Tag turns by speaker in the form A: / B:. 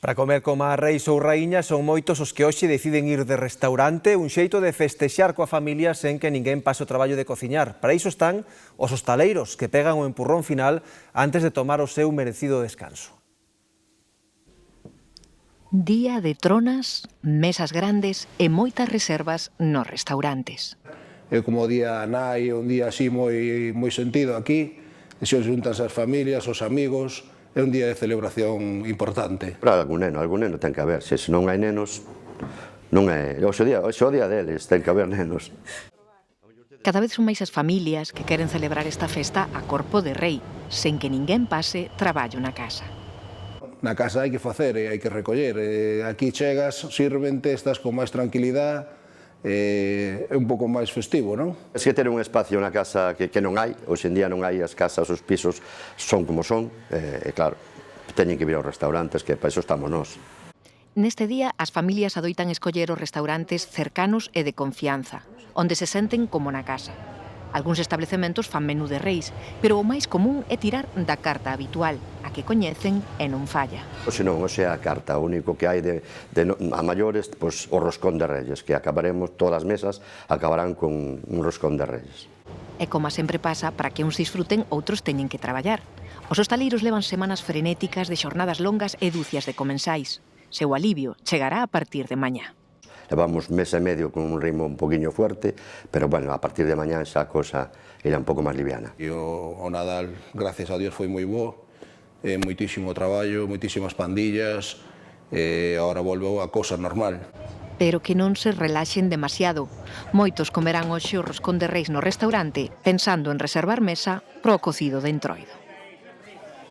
A: Para comer coma reis ou raíñas son moitos os que hoxe deciden ir de restaurante, un xeito de festexar coa familia sen que ninguén pase o traballo de cociñar. Para iso están os hostaleiros, que pegan o empurrón final antes de tomar o seu merecido descanso.
B: Día de tronas, mesas grandes e moitas reservas nos restaurantes.
C: É como o día nai, un día así moi sentido aquí, e se xuntanse as familias, os amigos, é un día de celebración importante.
D: Para algún neno ten que haber, se non hai nenos, non é, o día deles, ten que haber nenos.
B: Cada vez son máis as familias que queren celebrar esta festa a corpo de rei, sen que ninguén pase traballo na casa.
C: Na casa hai que facer e hai que recoller. Aquí chegas, sirvente, estás con máis tranquilidade, é un pouco máis festivo, non?
D: Es que ter un espacio na casa que non hai, hoxe en día non hai, as casas, os pisos son como son, e claro, teñen que vir aos restaurantes, que para iso estamos nós.
B: Neste día, as familias adoitan escoller os restaurantes cercanos e de confianza, onde se senten como na casa. Algúns establecementos fan menú de reis, pero o máis común é tirar da carta habitual, a que coñecen e non falla.
D: Hoxe non, hoxe é a carta, o único que hai a maiores, pois, o roscón de reyes, que acabaremos, todas as mesas acabarán con un roscón de reyes.
B: E como sempre pasa, para que uns disfruten, outros teñen que traballar. Os hostaleiros levan semanas frenéticas de xornadas longas e dúcias de comensais. Seu alivio chegará a partir de mañá.
D: Levamos mes e medio con un ritmo un poquinho fuerte, pero bueno, a partir de mañá xa a cosa era un pouco máis liviana.
C: E o Nadal, gracias a Dios, foi moi bo, moitísimo traballo, moitísimas pandillas, e agora volveu a cosa normal.
B: Pero que non se relaxen demasiado. Moitos comerán hoxe o roscón de reis no restaurante pensando en reservar mesa pro cocido de Entroido.